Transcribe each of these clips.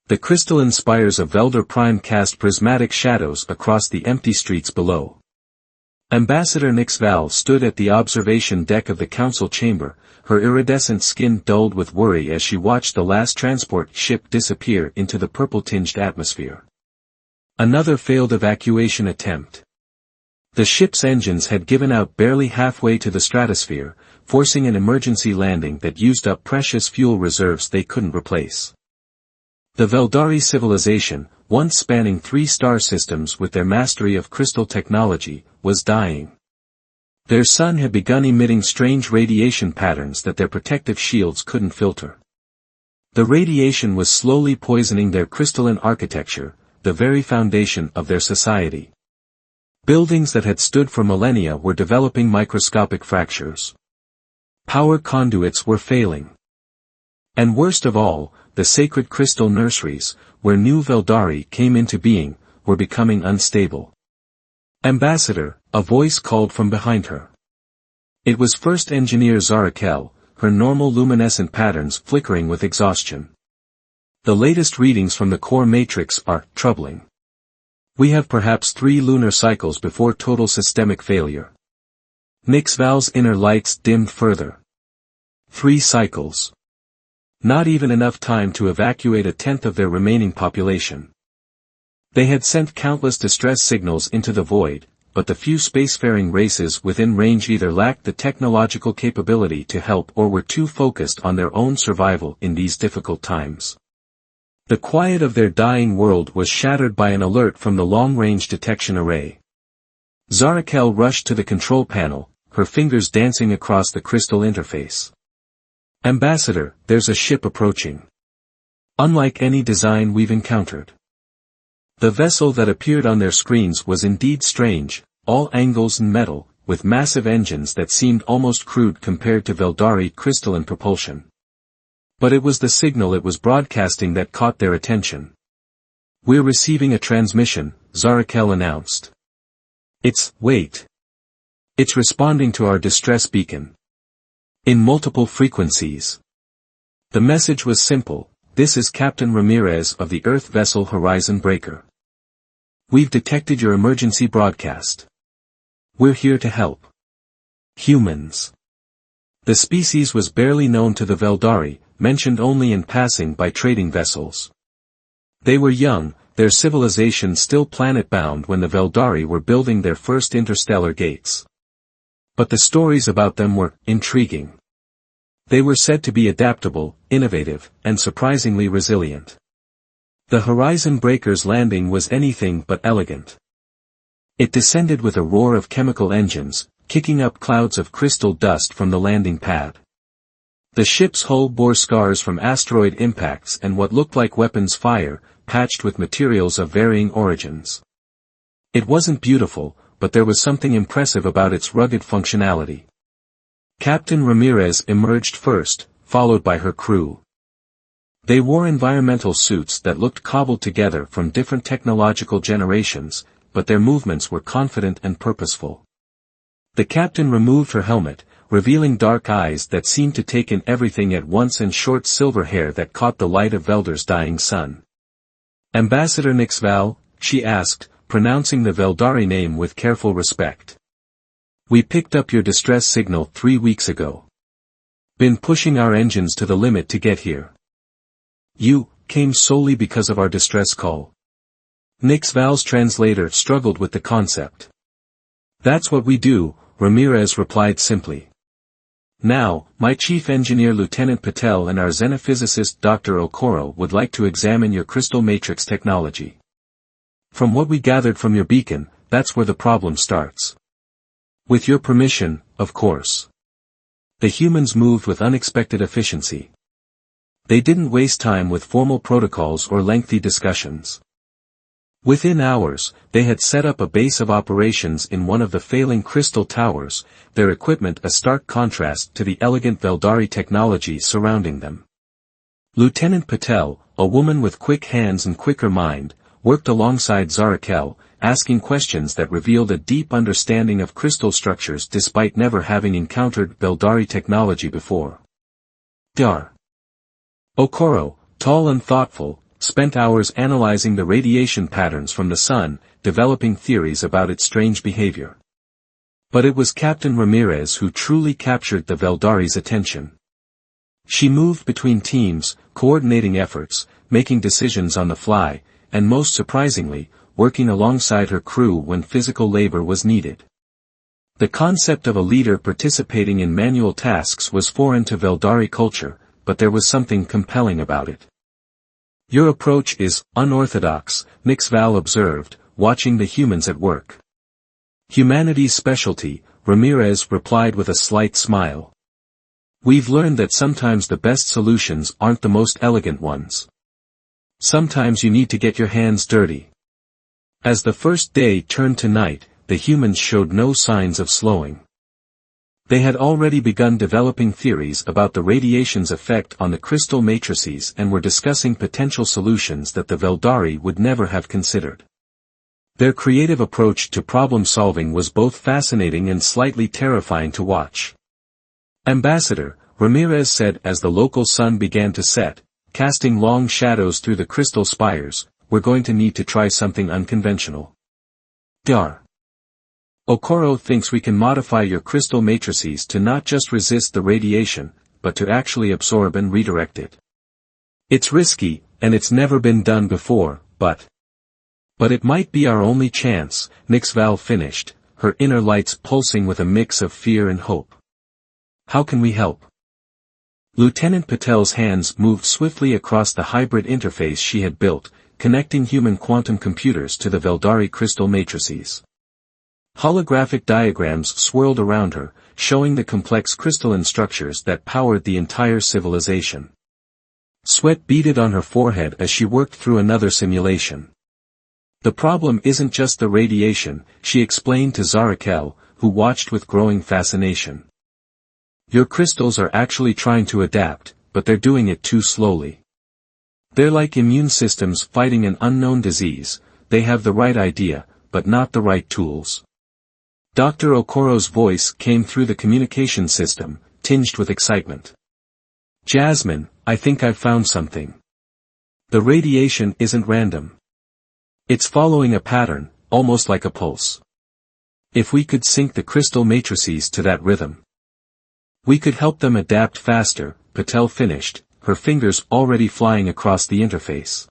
The crystalline spires of Veldar Prime cast prismatic shadows across the empty streets below. Ambassador Nyx Val stood at the observation deck of the council chamber, her iridescent skin dulled with worry as she watched the last transport ship disappear into the purple-tinged atmosphere. Another failed evacuation attempt. The ship's engines had given out barely halfway to the stratosphere, forcing an emergency landing that used up precious fuel reserves they couldn't replace. The Veldari civilization, once spanning 3 star systems with their mastery of crystal technology, was dying. Their sun had begun emitting strange radiation patterns that their protective shields couldn't filter. The radiation was slowly poisoning their crystalline architecture, the very foundation of their society. Buildings that had stood for millennia were developing microscopic fractures. Power conduits were failing. And worst of all, the sacred crystal nurseries, where new Veldari came into being, were becoming unstable. Ambassador, a voice called from behind her. It was First Engineer Zarakel, her normal luminescent patterns flickering with exhaustion. The latest readings from the core matrix are troubling. We have perhaps 3 lunar cycles before total systemic failure. Nyx Val's inner lights dimmed further. 3 cycles. Not even enough time to evacuate a tenth of their remaining population. They had sent countless distress signals into the void, but the few spacefaring races within range either lacked the technological capability to help or were too focused on their own survival in these difficult times. The quiet of their dying world was shattered by an alert from the long-range detection array. Zarakel rushed to the control panel, her fingers dancing across the crystal interface. Ambassador, there's a ship approaching. Unlike any design we've encountered. The vessel that appeared on their screens was indeed strange, all angles and metal, with massive engines that seemed almost crude compared to Veldari crystalline propulsion. But it was the signal it was broadcasting that caught their attention. We're receiving a transmission, Zarakel announced. Wait. It's responding to our distress beacon. In multiple frequencies. The message was simple: this is Captain Ramirez of the Earth vessel Horizon Breaker. We've detected your emergency broadcast. We're here to help. Humans. The species was barely known to the Veldari, mentioned only in passing by trading vessels. They were young, their civilization still planet-bound when the Veldari were building their first interstellar gates. But the stories about them were intriguing. They were said to be adaptable, innovative, and surprisingly resilient. The Horizon Breaker's landing was anything but elegant. It descended with a roar of chemical engines, kicking up clouds of crystal dust from the landing pad. The ship's hull bore scars from asteroid impacts and what looked like weapons fire, patched with materials of varying origins. It wasn't beautiful, but there was something impressive about its rugged functionality. Captain Ramirez emerged first, followed by her crew. They wore environmental suits that looked cobbled together from different technological generations, but their movements were confident and purposeful. The captain removed her helmet, revealing dark eyes that seemed to take in everything at once and short silver hair that caught the light of Veldar's dying sun. Ambassador Nyx Val, she asked, pronouncing the Veldari name with careful respect. We picked up your distress signal 3 weeks ago. Been pushing our engines to the limit to get here. You came solely because of our distress call. Nyx Val's translator struggled with the concept. That's what we do, Ramirez replied simply. Now, my chief engineer Lieutenant Patel and our xenophysicist Dr. Okoro would like to examine your crystal matrix technology. From what we gathered from your beacon, that's where the problem starts. With your permission, of course. The humans moved with unexpected efficiency. They didn't waste time with formal protocols or lengthy discussions. Within hours, they had set up a base of operations in one of the failing crystal towers, their equipment a stark contrast to the elegant Veldari technology surrounding them. Lieutenant Patel, a woman with quick hands and quicker mind, worked alongside Zarakel, asking questions that revealed a deep understanding of crystal structures despite never having encountered Veldari technology before. Dar. Okoro, tall and thoughtful, spent hours analyzing the radiation patterns from the sun, developing theories about its strange behavior. But it was Captain Ramirez who truly captured the Veldari's attention. She moved between teams, coordinating efforts, making decisions on the fly, and most surprisingly, working alongside her crew when physical labor was needed. The concept of a leader participating in manual tasks was foreign to Veldari culture, but there was something compelling about it. "Your approach is unorthodox," Nixval observed, watching the humans at work. "Humanity's specialty," Ramirez replied with a slight smile. "We've learned that sometimes the best solutions aren't the most elegant ones. Sometimes you need to get your hands dirty." As the first day turned to night, the humans showed no signs of slowing. They had already begun developing theories about the radiation's effect on the crystal matrices and were discussing potential solutions that the Veldari would never have considered. Their creative approach to problem-solving was both fascinating and slightly terrifying to watch. "Ambassador," Ramirez said as the local sun began to set, casting long shadows through the crystal spires, "we're going to need to try something unconventional." "Dar. Okoro thinks we can modify your crystal matrices to not just resist the radiation, but to actually absorb and redirect it. It's risky, and it's never been done before, but it might be our only chance," Nixval finished, her inner lights pulsing with a mix of fear and hope. "How can we help?" Lieutenant Patel's hands moved swiftly across the hybrid interface she had built, connecting human quantum computers to the Veldari crystal matrices. Holographic diagrams swirled around her, showing the complex crystalline structures that powered the entire civilization. Sweat beaded on her forehead as she worked through another simulation. "The problem isn't just the radiation," she explained to Zarakel, who watched with growing fascination. "Your crystals are actually trying to adapt, but they're doing it too slowly. They're like immune systems fighting an unknown disease, they have the right idea, but not the right tools." Dr. Okoro's voice came through the communication system, tinged with excitement. "Jasmine, I think I've found something. The radiation isn't random. It's following a pattern, almost like a pulse. If we could sync the crystal matrices to that rhythm, we could help them adapt faster," Patel finished, her fingers already flying across the interface.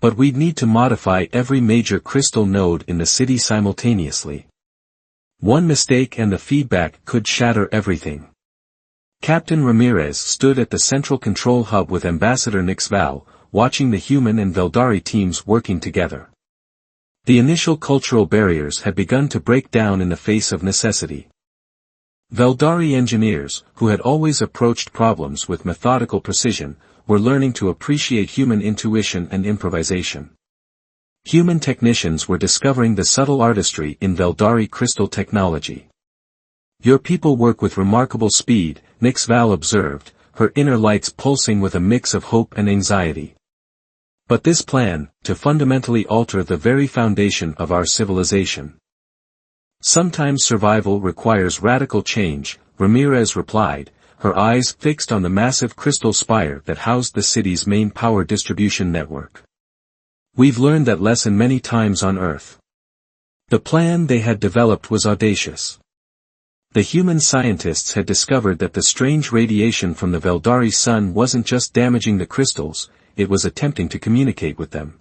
"But we'd need to modify every major crystal node in the city simultaneously. One mistake and the feedback could shatter everything." Captain Ramirez stood at the central control hub with Ambassador Nixval, watching the human and Veldari teams working together. The initial cultural barriers had begun to break down in the face of necessity. Veldari engineers, who had always approached problems with methodical precision, were learning to appreciate human intuition and improvisation. Human technicians were discovering the subtle artistry in Veldari crystal technology. "Your people work with remarkable speed," Nixval observed, her inner lights pulsing with a mix of hope and anxiety. "But this plan, to fundamentally alter the very foundation of our civilization. Sometimes survival requires radical change," Ramirez replied, her eyes fixed on the massive crystal spire that housed the city's main power distribution network. "We've learned that lesson many times on Earth." The plan they had developed was audacious. The human scientists had discovered that the strange radiation from the Veldari sun wasn't just damaging the crystals, it was attempting to communicate with them.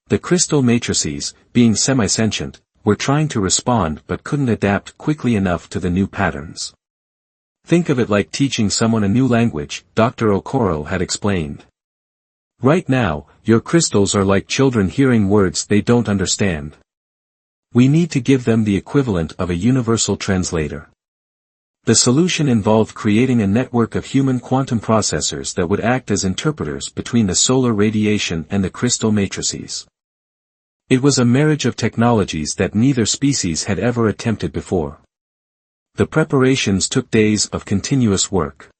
The crystal matrices, being semi-sentient, were trying to respond but couldn't adapt quickly enough to the new patterns. "Think of it like teaching someone a new language," Dr. Okoro had explained. "Right now, your crystals are like children hearing words they don't understand. We need to give them the equivalent of a universal translator." The solution involved creating a network of human quantum processors that would act as interpreters between the solar radiation and the crystal matrices. It was a marriage of technologies that neither species had ever attempted before. The preparations took days of continuous work.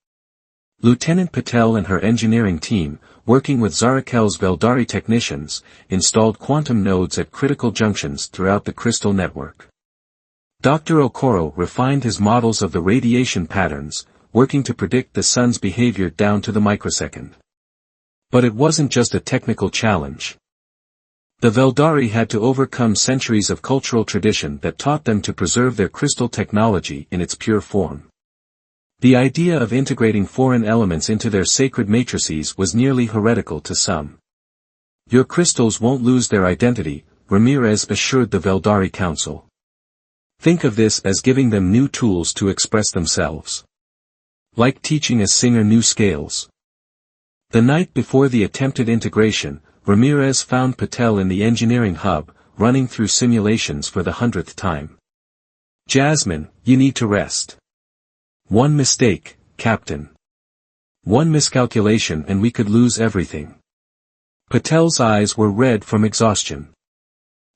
Lieutenant Patel and her engineering team, working with Zarakel's Veldari technicians, installed quantum nodes at critical junctions throughout the crystal network. Dr. Okoro refined his models of the radiation patterns, working to predict the sun's behavior down to the microsecond. But it wasn't just a technical challenge. The Veldari had to overcome centuries of cultural tradition that taught them to preserve their crystal technology in its pure form. The idea of integrating foreign elements into their sacred matrices was nearly heretical to some. Your crystals won't lose their identity, Ramirez assured the Veldari Council. Think of this as giving them new tools to express themselves. Like teaching a singer new scales. The night before the attempted integration, Ramirez found Patel in the engineering hub, running through simulations for the 100th time. Jasmine, you need to rest. One mistake, Captain. One miscalculation and we could lose everything. Patel's eyes were red from exhaustion.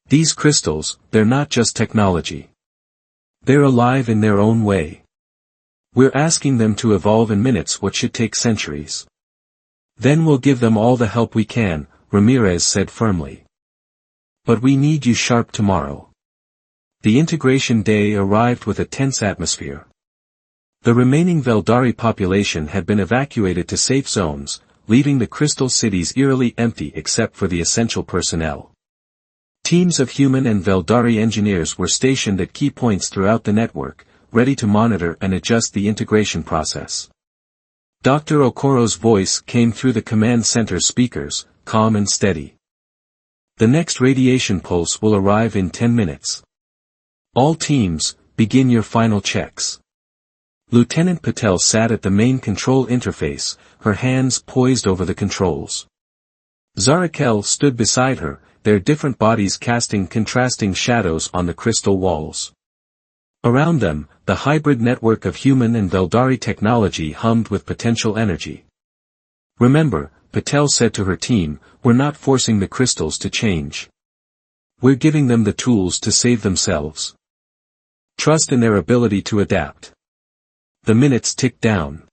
These crystals, they're not just technology. They're alive in their own way. We're asking them to evolve in minutes what should take centuries. Then we'll give them all the help we can, Ramirez said firmly. But we need you sharp tomorrow. The integration day arrived with a tense atmosphere. The remaining Veldari population had been evacuated to safe zones, leaving the crystal cities eerily empty except for the essential personnel. Teams of human and Veldari engineers were stationed at key points throughout the network, ready to monitor and adjust the integration process. Dr. Okoro's voice came through the command center speakers, calm and steady. The next radiation pulse will arrive in 10 minutes. All teams, begin your final checks. Lieutenant Patel sat at the main control interface, her hands poised over the controls. Zarakel stood beside her, their different bodies casting contrasting shadows on the crystal walls. Around them, the hybrid network of human and Veldari technology hummed with potential energy. Remember, Patel said to her team, we're not forcing the crystals to change. We're giving them the tools to save themselves. Trust in their ability to adapt. The minutes ticked down.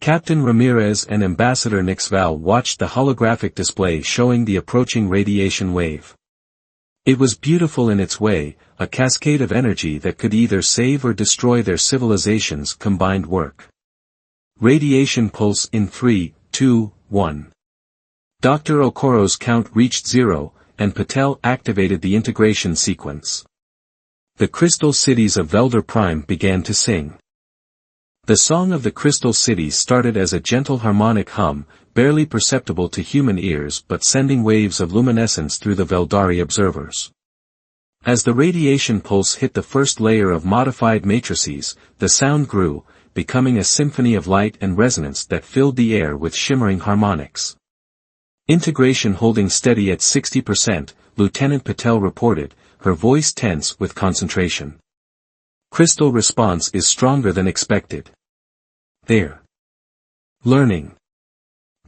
Captain Ramirez and Ambassador Nixval watched the holographic display showing the approaching radiation wave. It was beautiful in its way, a cascade of energy that could either save or destroy their civilization's combined work. Radiation pulse in 3, 2, 1. Dr. Okoro's count reached 0, and Patel activated the integration sequence. The crystal cities of Velder Prime began to sing. The song of the crystal cities started as a gentle harmonic hum, barely perceptible to human ears but sending waves of luminescence through the Veldari observers. As the radiation pulse hit the first layer of modified matrices, the sound grew, becoming a symphony of light and resonance that filled the air with shimmering harmonics. Integration holding steady at 60%, Lieutenant Patel reported, her voice tense with concentration. Crystal response is stronger than expected. They're learning.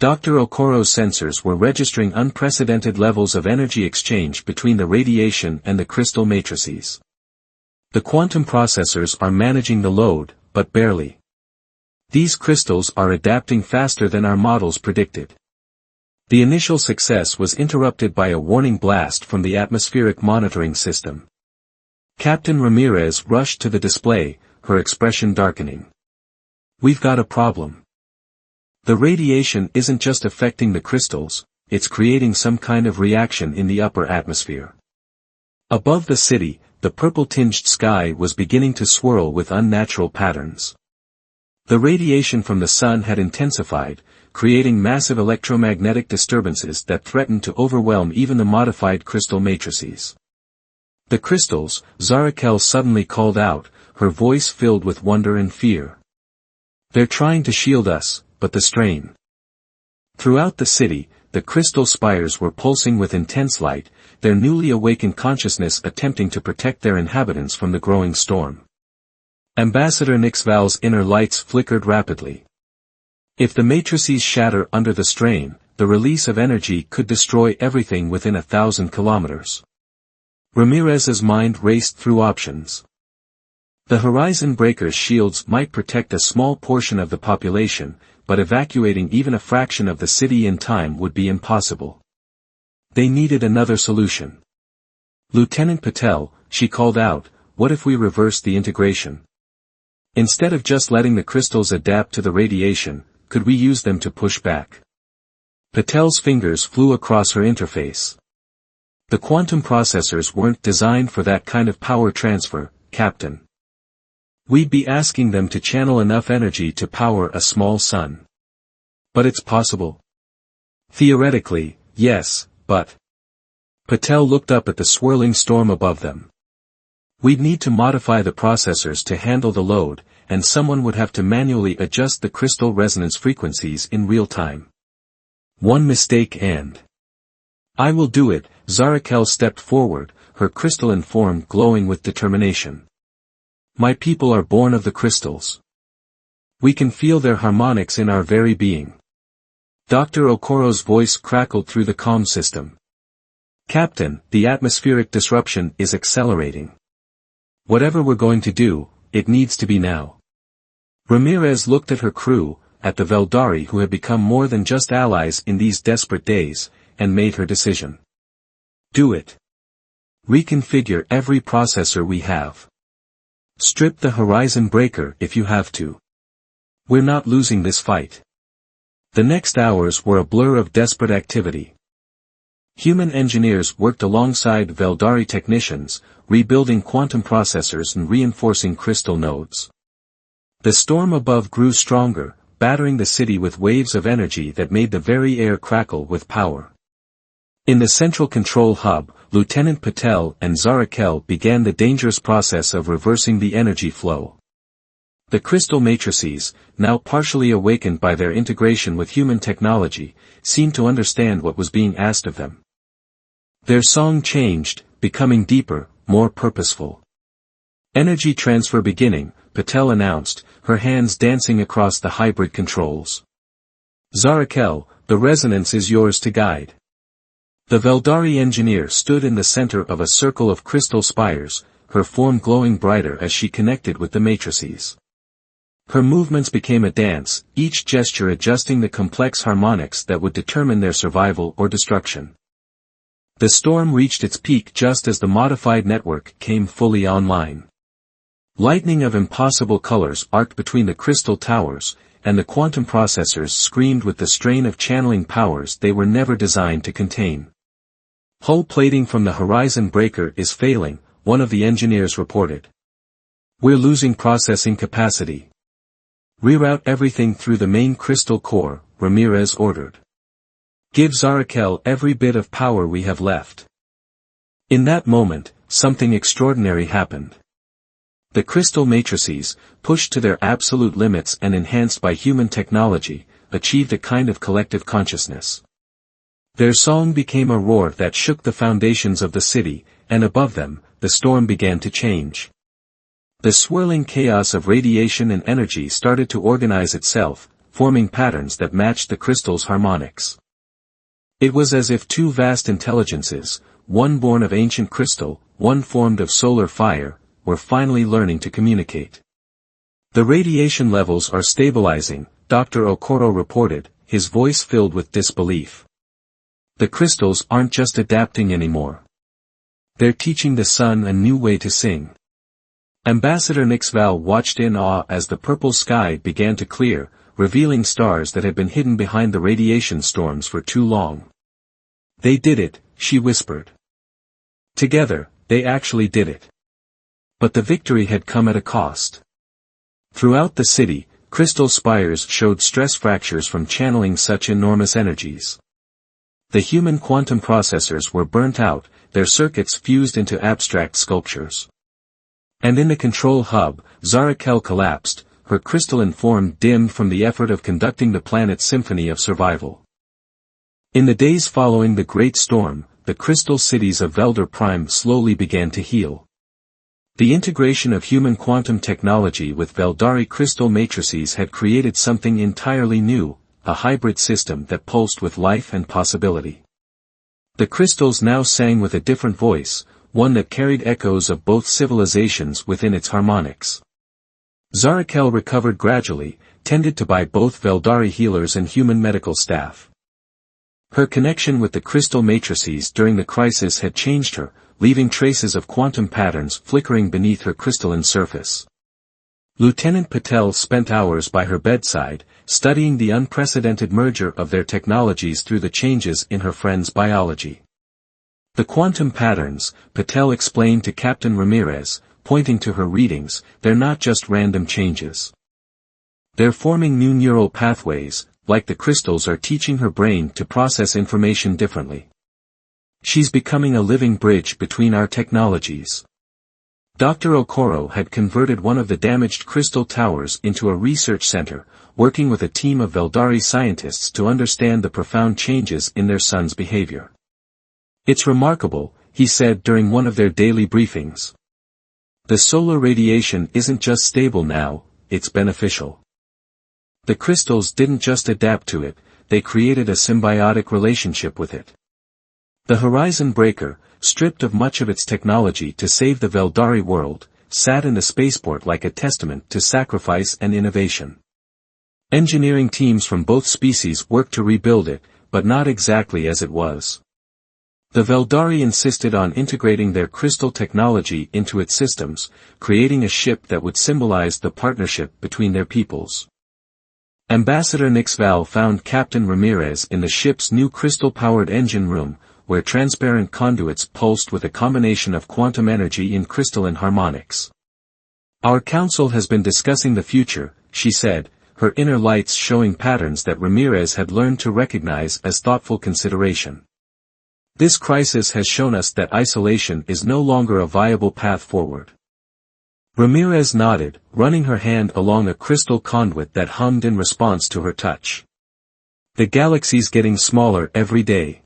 Dr. Okoro's sensors were registering unprecedented levels of energy exchange between the radiation and the crystal matrices. The quantum processors are managing the load, but barely. These crystals are adapting faster than our models predicted. The initial success was interrupted by a warning blast from the atmospheric monitoring system. Captain Ramirez rushed to the display, her expression darkening. We've got a problem. The radiation isn't just affecting the crystals, it's creating some kind of reaction in the upper atmosphere. Above the city, the purple-tinged sky was beginning to swirl with unnatural patterns. The radiation from the sun had intensified, creating massive electromagnetic disturbances that threatened to overwhelm even the modified crystal matrices. The crystals, Zarakel suddenly called out, her voice filled with wonder and fear. They're trying to shield us, but the strain. Throughout the city, the crystal spires were pulsing with intense light, their newly awakened consciousness attempting to protect their inhabitants from the growing storm. Ambassador Nixval's inner lights flickered rapidly. If the matrices shatter under the strain, the release of energy could destroy everything within 1,000 kilometers. Ramirez's mind raced through options. The Horizon Breaker's shields might protect a small portion of the population, but evacuating even a fraction of the city in time would be impossible. They needed another solution. Lieutenant Patel, she called out, what if we reverse the integration? Instead of just letting the crystals adapt to the radiation, could we use them to push back? Patel's fingers flew across her interface. The quantum processors weren't designed for that kind of power transfer, Captain. We'd be asking them to channel enough energy to power a small sun. But it's possible. Theoretically, yes, but... Patel looked up at the swirling storm above them. We'd need to modify the processors to handle the load, and someone would have to manually adjust the crystal resonance frequencies in real time. One mistake and... I will do it. Zarakel stepped forward, her crystalline form glowing with determination. My people are born of the crystals. We can feel their harmonics in our very being. Dr. Okoro's voice crackled through the comm system. Captain, the atmospheric disruption is accelerating. Whatever we're going to do, it needs to be now. Ramirez looked at her crew, at the Veldari who had become more than just allies in these desperate days, and made her decision. Do it. Reconfigure every processor we have. Strip the horizon breaker if you have to. We're not losing this fight. The next hours were a blur of desperate activity. Human engineers worked alongside Veldari technicians, rebuilding quantum processors and reinforcing crystal nodes. The storm above grew stronger, battering the city with waves of energy that made the very air crackle with power. In the central control hub, Lieutenant Patel and Zarakel began the dangerous process of reversing the energy flow. The crystal matrices, now partially awakened by their integration with human technology, seemed to understand what was being asked of them. Their song changed, becoming deeper, more purposeful. Energy transfer beginning, Patel announced, her hands dancing across the hybrid controls. Zarakel, the resonance is yours to guide. The Veldari engineer stood in the center of a circle of crystal spires, her form glowing brighter as she connected with the matrices. Her movements became a dance, each gesture adjusting the complex harmonics that would determine their survival or destruction. The storm reached its peak just as the modified network came fully online. Lightning of impossible colors arced between the crystal towers, and the quantum processors screamed with the strain of channeling powers they were never designed to contain. Hull plating from the horizon breaker is failing, one of the engineers reported. We're losing processing capacity. Reroute everything through the main crystal core, Ramirez ordered. Give Zarakel every bit of power we have left. In that moment, something extraordinary happened. The crystal matrices, pushed to their absolute limits and enhanced by human technology, achieved a kind of collective consciousness. Their song became a roar that shook the foundations of the city, and above them, the storm began to change. The swirling chaos of radiation and energy started to organize itself, forming patterns that matched the crystal's harmonics. It was as if two vast intelligences, one born of ancient crystal, one formed of solar fire, were finally learning to communicate. The radiation levels are stabilizing, Dr. Okoro reported, his voice filled with disbelief. The crystals aren't just adapting anymore. They're teaching the sun a new way to sing. Ambassador Nixval watched in awe as the purple sky began to clear, revealing stars that had been hidden behind the radiation storms for too long. They did it, she whispered. Together, they actually did it. But the victory had come at a cost. Throughout the city, crystal spires showed stress fractures from channeling such enormous energies. The human quantum processors were burnt out, their circuits fused into abstract sculptures. And in the control hub, Zarakel collapsed, her crystalline form dimmed from the effort of conducting the planet's symphony of survival. In the days following the great storm, the crystal cities of Velder Prime slowly began to heal. The integration of human quantum technology with Veldari crystal matrices had created something entirely new, a hybrid system that pulsed with life and possibility. The crystals now sang with a different voice, one that carried echoes of both civilizations within its harmonics. Zarakel recovered gradually, tended to by both Veldari healers and human medical staff. Her connection with the crystal matrices during the crisis had changed her, leaving traces of quantum patterns flickering beneath her crystalline surface. Lieutenant Patel spent hours by her bedside, studying the unprecedented merger of their technologies through the changes in her friend's biology. The quantum patterns, Patel explained to Captain Ramirez, pointing to her readings, they're not just random changes. They're forming new neural pathways, like the crystals are teaching her brain to process information differently. She's becoming a living bridge between our technologies. Dr. Okoro had converted one of the damaged crystal towers into a research center, working with a team of Veldari scientists to understand the profound changes in their son's behavior. It's remarkable, he said during one of their daily briefings. The solar radiation isn't just stable now, it's beneficial. The crystals didn't just adapt to it, they created a symbiotic relationship with it. The Horizon Breaker, stripped of much of its technology to save the Veldari world, sat in the spaceport like a testament to sacrifice and innovation. Engineering teams from both species worked to rebuild it, but not exactly as it was. The Veldari insisted on integrating their crystal technology into its systems, creating a ship that would symbolize the partnership between their peoples. Ambassador Nixval found Captain Ramirez in the ship's new crystal-powered engine room, where transparent conduits pulsed with a combination of quantum energy in crystalline harmonics. Our council has been discussing the future, she said, her inner lights showing patterns that Ramirez had learned to recognize as thoughtful consideration. This crisis has shown us that isolation is no longer a viable path forward. Ramirez nodded, running her hand along a crystal conduit that hummed in response to her touch. The galaxy's getting smaller every day.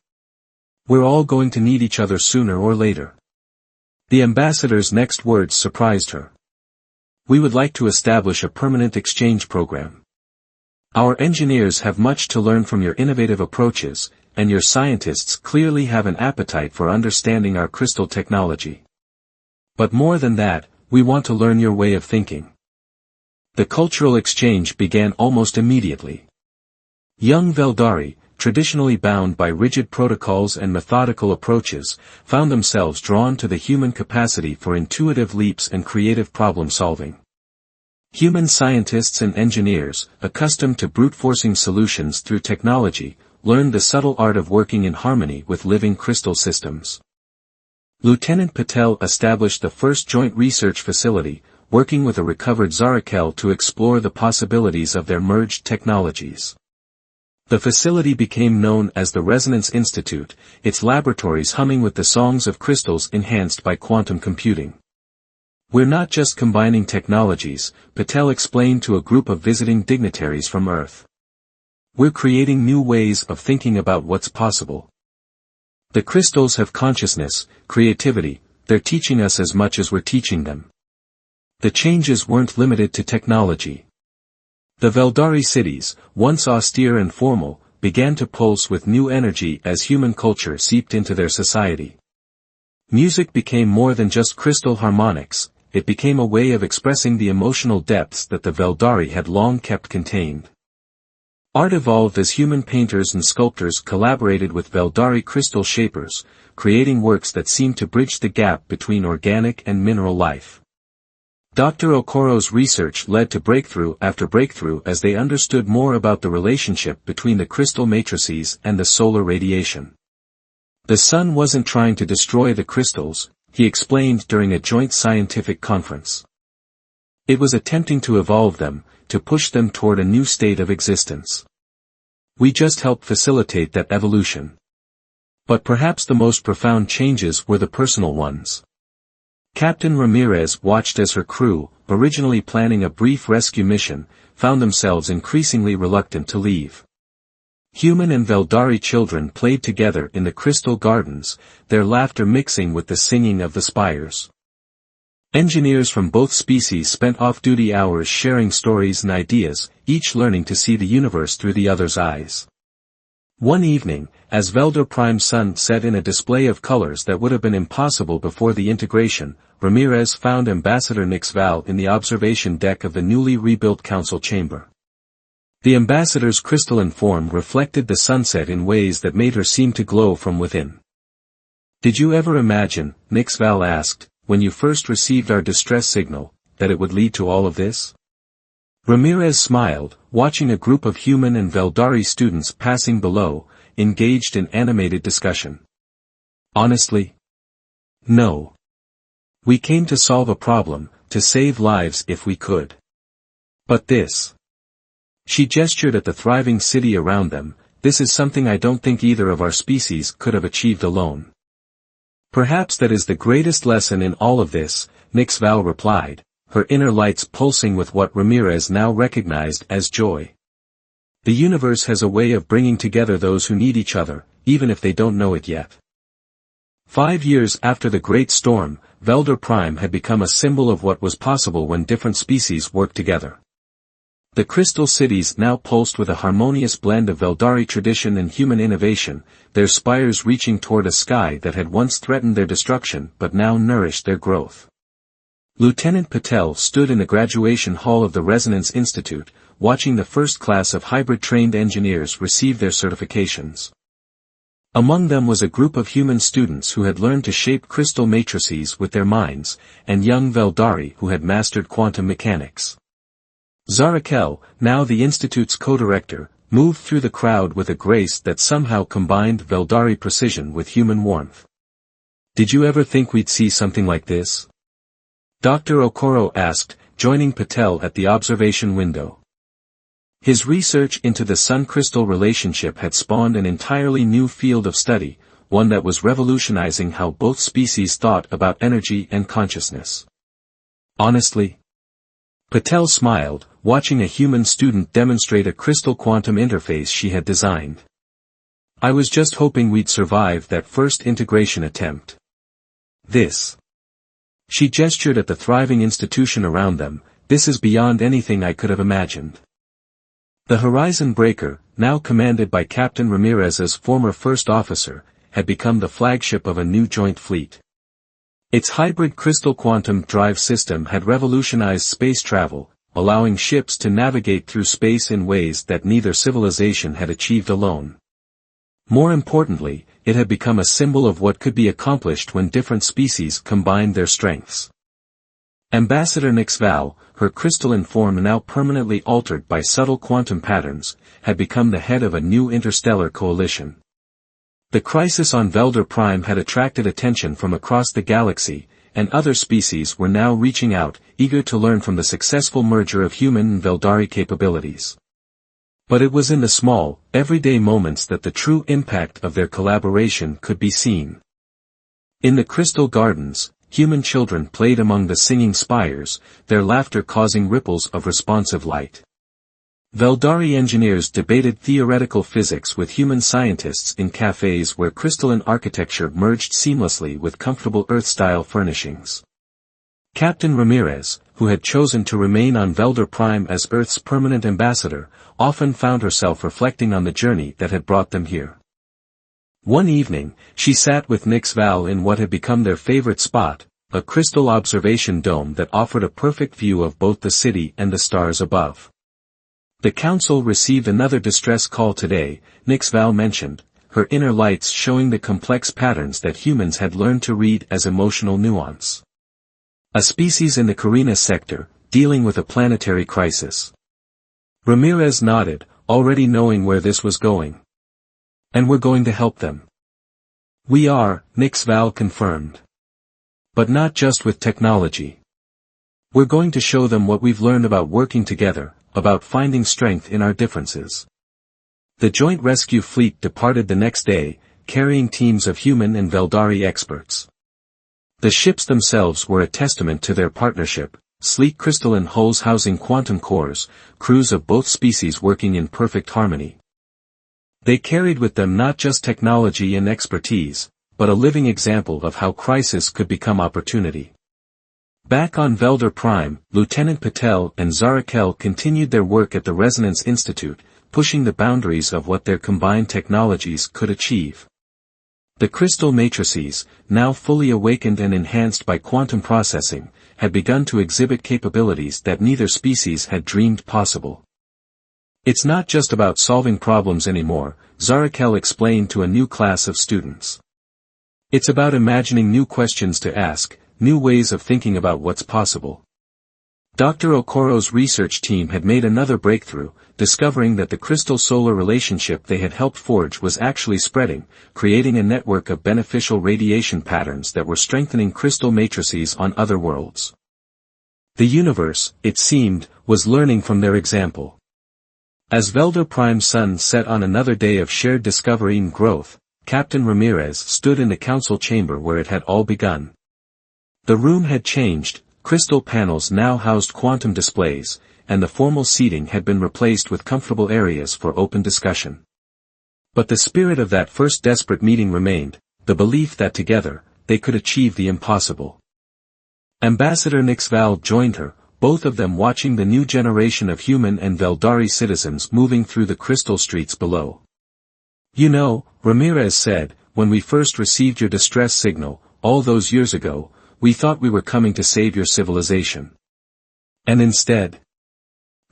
We're all going to need each other sooner or later. The ambassador's next words surprised her. We would like to establish a permanent exchange program. Our engineers have much to learn from your innovative approaches, and your scientists clearly have an appetite for understanding our crystal technology. But more than that, we want to learn your way of thinking. The cultural exchange began almost immediately. Young Veldari, traditionally bound by rigid protocols and methodical approaches, found themselves drawn to the human capacity for intuitive leaps and creative problem-solving. Human scientists and engineers, accustomed to brute-forcing solutions through technology, learned the subtle art of working in harmony with living crystal systems. Lieutenant Patel established the first joint research facility, working with a recovered Zarakel to explore the possibilities of their merged technologies. The facility became known as the Resonance Institute, its laboratories humming with the songs of crystals enhanced by quantum computing. We're not just combining technologies, Patel explained to a group of visiting dignitaries from Earth. We're creating new ways of thinking about what's possible. The crystals have consciousness, creativity, they're teaching us as much as we're teaching them. The changes weren't limited to technology. The Veldari cities, once austere and formal, began to pulse with new energy as human culture seeped into their society. Music became more than just crystal harmonics, it became a way of expressing the emotional depths that the Veldari had long kept contained. Art evolved as human painters and sculptors collaborated with Veldari crystal shapers, creating works that seemed to bridge the gap between organic and mineral life. Dr. Okoro's research led to breakthrough after breakthrough as they understood more about the relationship between the crystal matrices and the solar radiation. The sun wasn't trying to destroy the crystals, he explained during a joint scientific conference. It was attempting to evolve them, to push them toward a new state of existence. We just helped facilitate that evolution. But perhaps the most profound changes were the personal ones. Captain Ramirez watched as her crew, originally planning a brief rescue mission, found themselves increasingly reluctant to leave. Human and Veldari children played together in the crystal gardens, their laughter mixing with the singing of the spires. Engineers from both species spent off-duty hours sharing stories and ideas, each learning to see the universe through the other's eyes. One evening, as Velder Prime's sun set in a display of colors that would have been impossible before the integration, Ramirez found Ambassador Nixval in the observation deck of the newly rebuilt council chamber. The ambassador's crystalline form reflected the sunset in ways that made her seem to glow from within. "Did you ever imagine," Nixval asked, "when you first received our distress signal, that it would lead to all of this?" Ramirez smiled, watching a group of human and Veldari students passing below, engaged in animated discussion. Honestly? No. We came to solve a problem, to save lives if we could. But this. She gestured at the thriving city around them. This is something I don't think either of our species could have achieved alone. Perhaps that is the greatest lesson in all of this, Nixval replied, her inner lights pulsing with what Ramirez now recognized as joy. The universe has a way of bringing together those who need each other, even if they don't know it yet. 5 years after the Great Storm, Velder Prime had become a symbol of what was possible when different species worked together. The crystal cities now pulsed with a harmonious blend of Veldari tradition and human innovation, their spires reaching toward a sky that had once threatened their destruction but now nourished their growth. Lieutenant Patel stood in the graduation hall of the Resonance Institute, watching the first class of hybrid-trained engineers receive their certifications. Among them was a group of human students who had learned to shape crystal matrices with their minds, and young Veldari who had mastered quantum mechanics. Zarakel, now the Institute's co-director, moved through the crowd with a grace that somehow combined Veldari precision with human warmth. Did you ever think we'd see something like this? Dr. Okoro asked, joining Patel at the observation window. His research into the sun-crystal relationship had spawned an entirely new field of study, one that was revolutionizing how both species thought about energy and consciousness. Honestly? Patel smiled, watching a human student demonstrate a crystal quantum interface she had designed. I was just hoping we'd survive that first integration attempt. This. She gestured at the thriving institution around them. This is beyond anything I could have imagined. The Horizon Breaker, now commanded by Captain Ramirez's former first officer, had become the flagship of a new joint fleet. Its hybrid crystal quantum drive system had revolutionized space travel, allowing ships to navigate through space in ways that neither civilization had achieved alone. More importantly, it had become a symbol of what could be accomplished when different species combined their strengths. Ambassador Nixval, her crystalline form now permanently altered by subtle quantum patterns, had become the head of a new interstellar coalition. The crisis on Velder Prime had attracted attention from across the galaxy, and other species were now reaching out, eager to learn from the successful merger of human and Veldari capabilities. But it was in the small, everyday moments that the true impact of their collaboration could be seen. In the crystal gardens, human children played among the singing spires, their laughter causing ripples of responsive light. Veldari engineers debated theoretical physics with human scientists in cafes where crystalline architecture merged seamlessly with comfortable Earth-style furnishings. Captain Ramirez, who had chosen to remain on Velder Prime as Earth's permanent ambassador, often found herself reflecting on the journey that had brought them here. One evening, she sat with Nixval in what had become their favorite spot, a crystal observation dome that offered a perfect view of both the city and the stars above. The council received another distress call today, Nixval mentioned, her inner lights showing the complex patterns that humans had learned to read as emotional nuance. A species in the Carina sector, dealing with a planetary crisis. Ramirez nodded, already knowing where this was going. And we're going to help them. We are, Nixval confirmed. But not just with technology. We're going to show them what we've learned about working together, about finding strength in our differences. The joint rescue fleet departed the next day, carrying teams of human and Veldari experts. The ships themselves were a testament to their partnership, sleek crystalline hulls housing quantum cores, crews of both species working in perfect harmony. They carried with them not just technology and expertise, but a living example of how crisis could become opportunity. Back on Velder Prime, Lieutenant Patel and Zarakel continued their work at the Resonance Institute, pushing the boundaries of what their combined technologies could achieve. The crystal matrices, now fully awakened and enhanced by quantum processing, had begun to exhibit capabilities that neither species had dreamed possible. It's not just about solving problems anymore, Zarakel explained to a new class of students. It's about imagining new questions to ask, new ways of thinking about what's possible. Dr. Okoro's research team had made another breakthrough, discovering that the crystal-solar relationship they had helped forge was actually spreading, creating a network of beneficial radiation patterns that were strengthening crystal matrices on other worlds. The universe, it seemed, was learning from their example. As Velder Prime's sun set on another day of shared discovery and growth, Captain Ramirez stood in the council chamber where it had all begun. The room had changed, crystal panels now housed quantum displays, and the formal seating had been replaced with comfortable areas for open discussion. But the spirit of that first desperate meeting remained, the belief that together, they could achieve the impossible. Ambassador Nixval joined her, both of them watching the new generation of human and Veldari citizens moving through the crystal streets below. "You know," Ramirez said, "when we first received your distress signal, all those years ago, we thought we were coming to save your civilization. And instead..."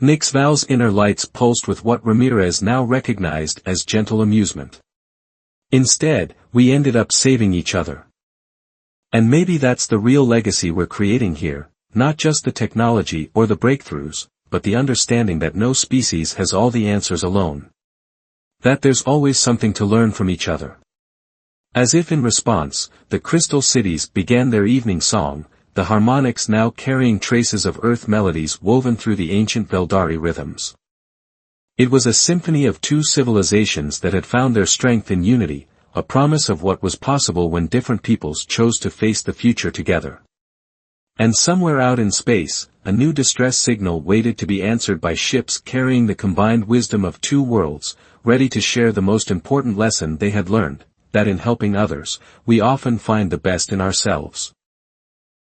Nixval's inner lights pulsed with what Ramirez now recognized as gentle amusement. "Instead, we ended up saving each other. And maybe that's the real legacy we're creating here, not just the technology or the breakthroughs, but the understanding that no species has all the answers alone. That there's always something to learn from each other." As if in response, the crystal cities began their evening song, the harmonics now carrying traces of earth melodies woven through the ancient Veldari rhythms. It was a symphony of two civilizations that had found their strength in unity, a promise of what was possible when different peoples chose to face the future together. And somewhere out in space, a new distress signal waited to be answered by ships carrying the combined wisdom of two worlds, ready to share the most important lesson they had learned, that in helping others, we often find the best in ourselves.